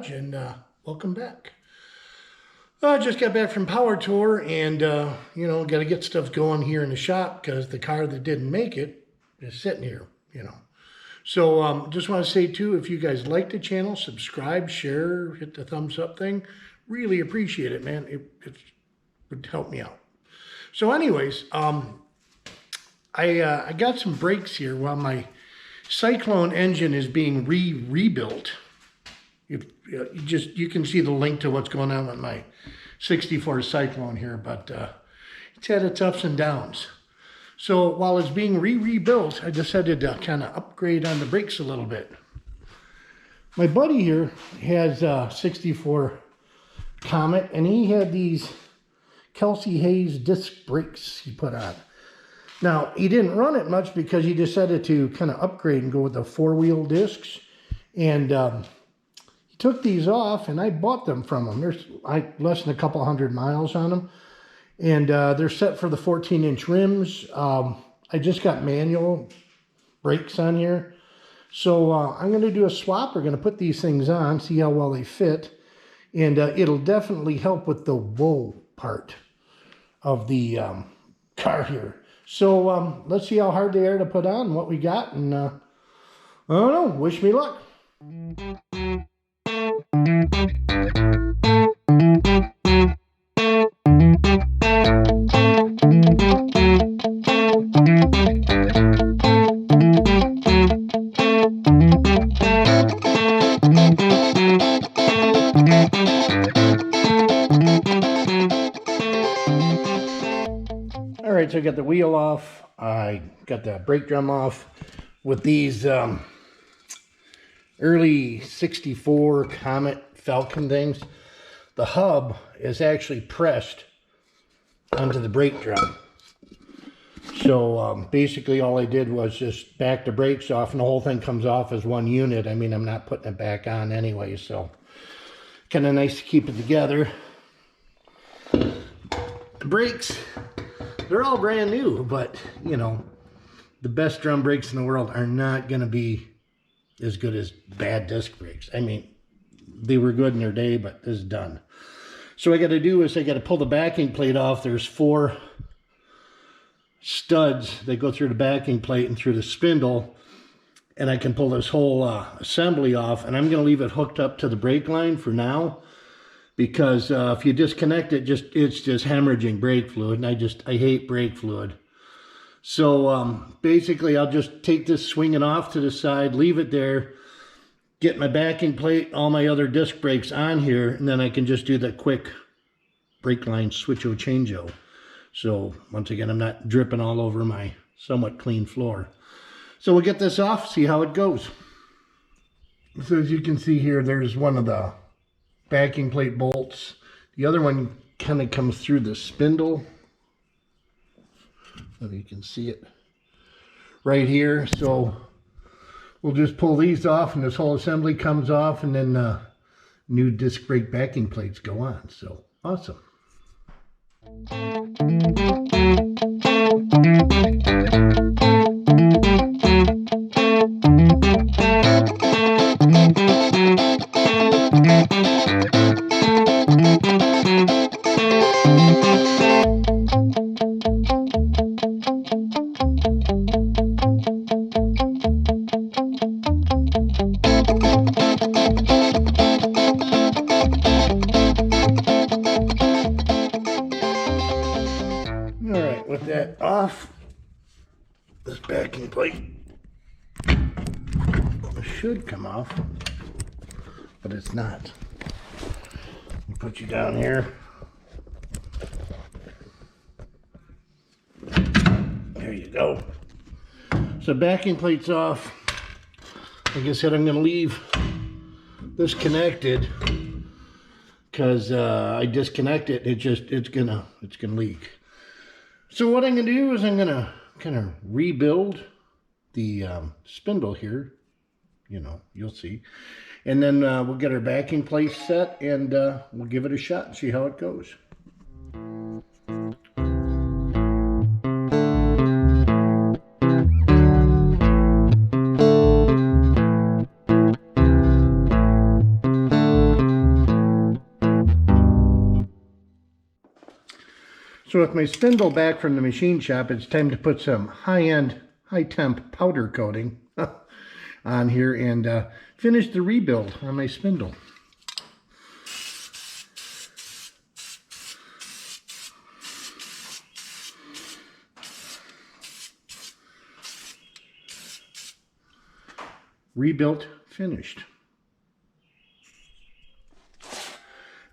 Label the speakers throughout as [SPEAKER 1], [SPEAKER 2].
[SPEAKER 1] garage, and welcome back. I just got back from Power Tour, and you know, got to get stuff going here in the shop because the car that didn't make it is sitting here, you know. So just want to say too, if you guys like the channel, subscribe, share, hit the thumbs up thing. Really appreciate it, man. It would help me out. So anyways, I got some brakes here while my Cyclone engine is being rebuilt. You can see the link to what's going on with my 64 Cyclone here, but it's had its ups and downs. So while it's being rebuilt, I decided to kind of upgrade on the brakes a little bit. My buddy here has a 64 Comet, and he had these Kelsey Hayes disc brakes he put on. Now, he didn't run it much because he decided to kind of upgrade and go with the four-wheel discs. And he took these off, and I bought them from him. There's less than a couple hundred miles on them. And they're set for the 14-inch rims. I just got manual brakes on here. So I'm going to do a swap. We're going to put these things on, see how well they fit. And it'll definitely help with the whoa part of the car here. So let's see how hard they are to put on, what we got, and I don't know, wish me luck. Alright, so I got the wheel off, I got the brake drum off with these early 64 Comet Falcon things. The hub is actually pressed onto the brake drum. So basically all I did was just back the brakes off, and the whole thing comes off as one unit. I mean, I'm not putting it back on anyway, so kind of nice to keep it together. The brakes, they're all brand new, but you know, the best drum brakes in the world are not going to be as good as bad disc brakes. I mean, they were good in their day, but this is done. So what I got to do is I got to pull the backing plate off. There's 4 studs that go through the backing plate and through the spindle, and I can pull this whole assembly off, and I'm going to leave it hooked up to the brake line for now, because if you disconnect it, it's just hemorrhaging brake fluid, and I hate brake fluid. So basically I'll just take this, swing it off to the side, leave it there, get my backing plate, all my other disc brakes on here, and then I can just do the quick brake line switcho changeo. So once again, I'm not dripping all over my somewhat clean floor. So we'll get this off, see how it goes. So as you can see here, there's one of the backing plate bolts. The other one kind of comes through the spindle. So you can see it right here. So we'll just pull these off, and this whole assembly comes off, and then new disc brake backing plates go on. So awesome. Alright, with that off, this backing plate should come off, but it's not. I'll put you down here. There you go. So backing plate's off. Like I said, I'm going to leave this connected because I disconnect it. It's gonna leak. So what I'm going to do is I'm going to kind of rebuild the spindle here. You know, you'll see. And then we'll get our backing plate set, and we'll give it a shot and see how it goes. So with my spindle back from the machine shop, it's time to put some high-end, high-temp powder coating on here and finish the rebuild on my spindle. Rebuilt, finished.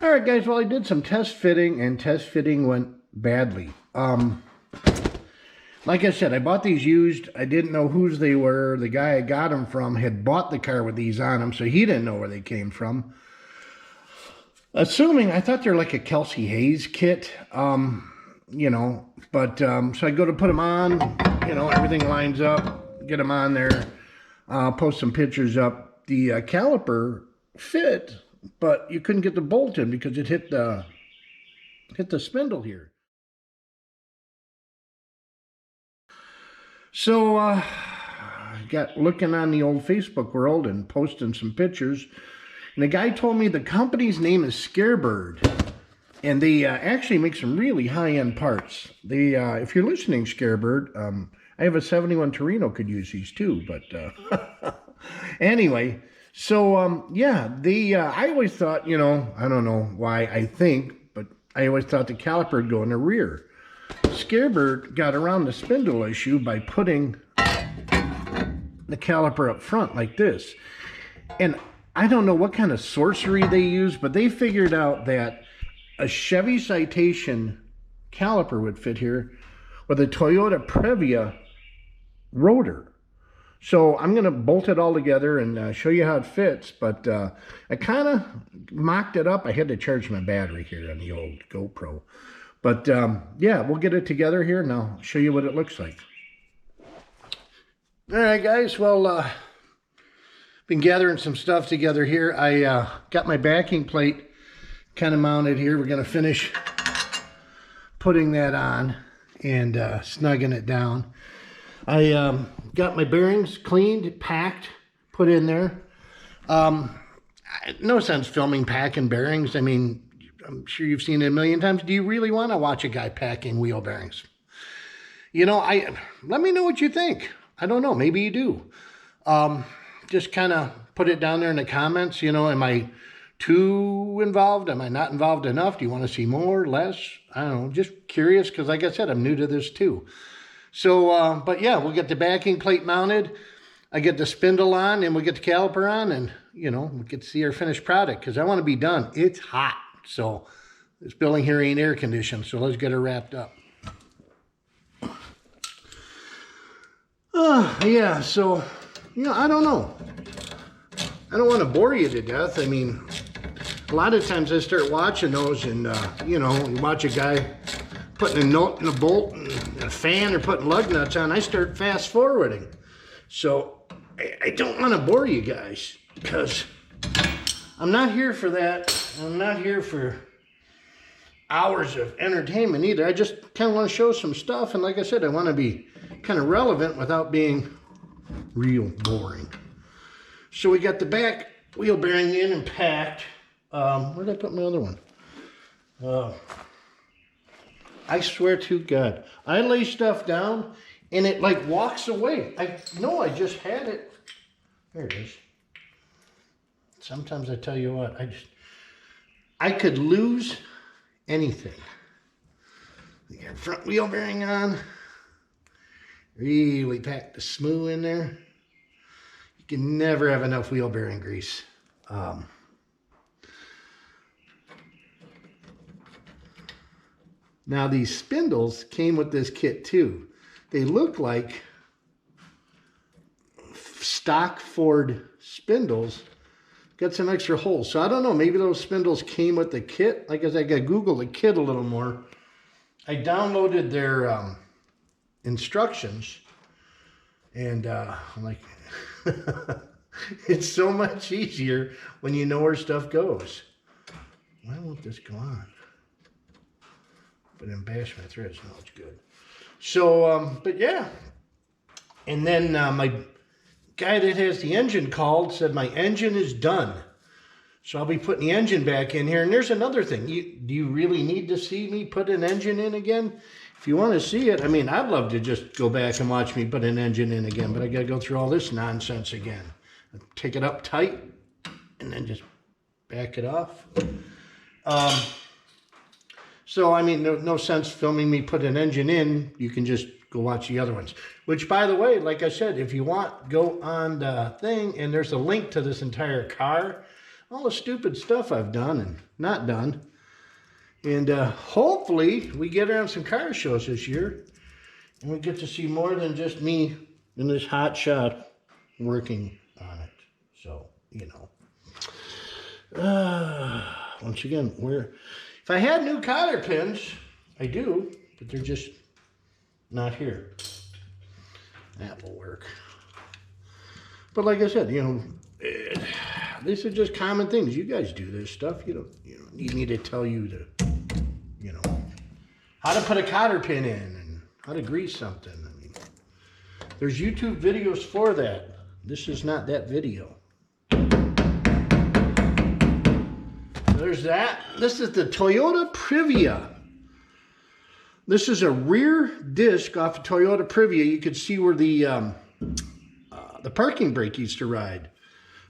[SPEAKER 1] All right, guys, well, I did some test fitting, and test fitting went badly. Like I said, I bought these used. I didn't know whose they were. The guy I got them from had bought the car with these on them, so he didn't know where they came from. Assuming, I thought they're like a Kelsey Hayes kit, you know, but so I go to put them on, you know, everything lines up, get them on there, post some pictures up. The caliper fit, but you couldn't get the bolt in because it hit the spindle here. So I got looking on the old Facebook world and posting some pictures, and the guy told me the company's name is Scarebird, and they actually make some really high-end parts. They, if you're listening, Scarebird, I have a 71 Torino, could use these too, but anyway. So, yeah, I always thought, you know, I don't know why I think, but I always thought the caliper would go in the rear. Scarebird got around the spindle issue by putting the caliper up front like this. And I don't know what kind of sorcery they used, but they figured out that a Chevy Citation caliper would fit here with a Toyota Previa rotor. So I'm going to bolt it all together and show you how it fits, but I kind of mocked it up. I had to charge my battery here on the old GoPro. But yeah, we'll get it together here and I'll show you what it looks like. All right, guys, well, been gathering some stuff together here. I got my backing plate kind of mounted here. We're going to finish putting that on and snugging it down. I got my bearings cleaned, packed, put in there. No sense filming packing bearings. I mean, I'm sure you've seen it a million times. Do you really want to watch a guy packing wheel bearings? You know, let me know what you think. I don't know. Maybe you do. Just kind of put it down there in the comments. You know, am I too involved? Am I not involved enough? Do you want to see more, less? I don't know. Just curious because, like I said, I'm new to this too. So, but yeah, we'll get the backing plate mounted. I get the spindle on and we'll get the caliper on and, you know, we'll get to see our finished product because I want to be done. It's hot. So this building here ain't air conditioned. So let's get her wrapped up. Yeah, so, you know, I don't know. I don't want to bore you to death. I mean, a lot of times I start watching those and, you know, you watch a guy putting a nut in a bolt and a fan or putting lug nuts on, I start fast forwarding. So I don't want to bore you guys because I'm not here for that. I'm not here for hours of entertainment either. I just kind of want to show some stuff. And like I said, I want to be kind of relevant without being real boring. So we got the back wheel bearing in and packed. Where did I put my other one? I swear to God, I lay stuff down and it like walks away. I know I just had it. There it is. Sometimes I tell you what, I could lose anything. We got front wheel bearing on. Really packed the smooth in there. You can never have enough wheel bearing grease. Now these spindles came with this kit too. They look like stock Ford spindles. Got some extra holes. So I don't know, maybe those spindles came with the kit. Like as I got Google the kit a little more. I downloaded their instructions and I'm like, it's so much easier when you know where stuff goes. Why won't this go on? But then bash my threads. No, it's good. So, but yeah. And then my guy that has the engine called said my engine is done. So I'll be putting the engine back in here. And there's another thing. Do you really need to see me put an engine in again? If you want to see it, I mean, I'd love to just go back and watch me put an engine in again, but I got to go through all this nonsense again. Take it up tight and then just back it off. So, I mean, no sense filming me put an engine in. You can just go watch the other ones. Which, by the way, like I said, if you want, go on the thing, and there's a link to this entire car. All the stupid stuff I've done and not done. And hopefully we get around some car shows this year. And we get to see more than just me in this hot shot working on it. So, you know. Once again, if I had new cotter pins, I do, but they're just not here. That will work. But like I said, you know, these are just common things. You guys do this stuff. You don't need me to tell you to, you know, how to put a cotter pin in and how to grease something. I mean, there's YouTube videos for that. This is not that video. There's that. This is the Toyota Previa. This is a rear disc off of Toyota Previa. You can see where the parking brake used to ride.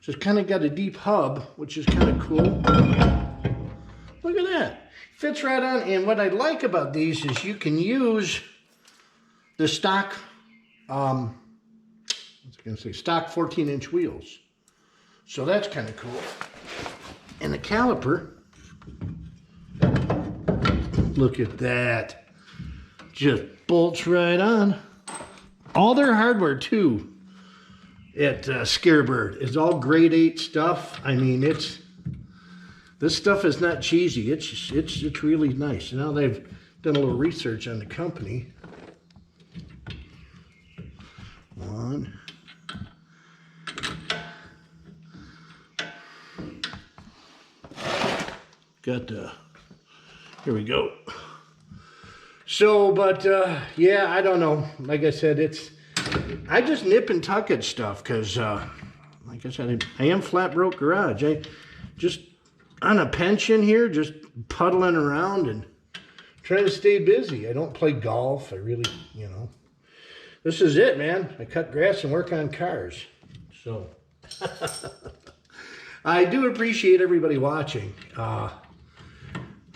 [SPEAKER 1] So it's kind of got a deep hub, which is kind of cool. Look at that. Fits right on. And what I like about these is you can use the stock, what's I going to say, stock 14-inch wheels. So that's kind of cool. And the caliper, look at that. Just bolts right on. All their hardware, too, at Scarebird is all grade 8 stuff. I mean, this stuff is not cheesy. It's really nice. Now they've done a little research on the company. One. Got the, here we go. So, but yeah, I don't know. Like I said, I just nip and tuck at stuff because, like I said, I am FlatBroke Garage. I just on a pension here, just puddling around and trying to stay busy. I don't play golf. I really, you know, this is it, man. I cut grass and work on cars. So, I do appreciate everybody watching.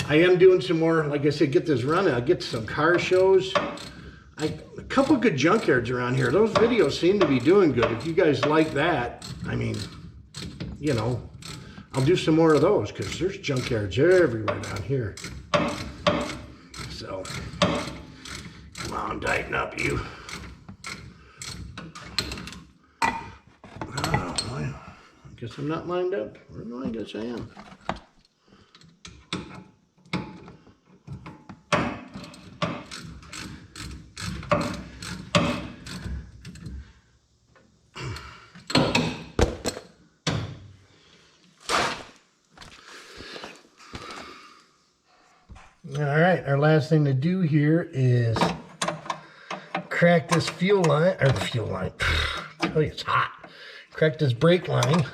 [SPEAKER 1] I am doing some more, like I said, get this running. I'll get some car shows. A couple good junkyards around here. Those videos seem to be doing good. If you guys like that, I mean, you know, I'll do some more of those because there's junkyards everywhere down here. So, come on, tighten up, you. Oh, I guess I'm not lined up. Or no, I guess I am. All right, our last thing to do here is crack this fuel line. I tell you, it's hot. Crack this brake line.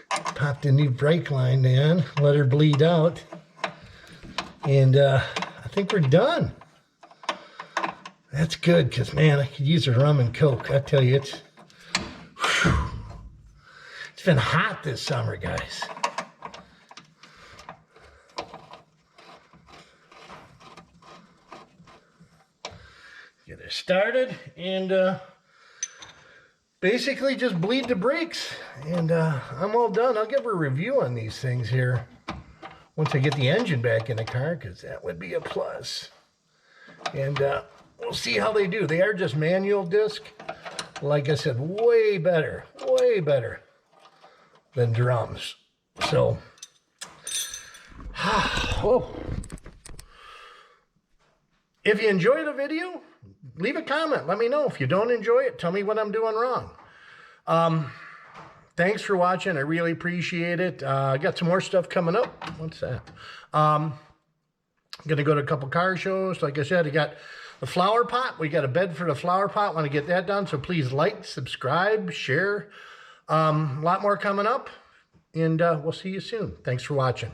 [SPEAKER 1] Pop the new brake line in, let her bleed out. And I think we're done. That's good, because, man, I could use a rum and Coke. I tell you, it's been hot this summer, guys. Get it started and basically just bleed the brakes. And I'm all done. I'll give a review on these things here once I get the engine back in the car, because that would be a plus. And we'll see how they do. They are just manual disc. Like I said, way better than drums. So, whoa. If you enjoy the video, leave a comment. Let me know. If you don't enjoy it, tell me what I'm doing wrong. Thanks for watching. I really appreciate it. I got some more stuff coming up. What's that? I'm going to go to a couple car shows. Like I said, I got the flower pot. We got a bed for the flower pot. Want to get that done. So please like, subscribe, share. A lot more coming up. and we'll see you soon. Thanks for watching.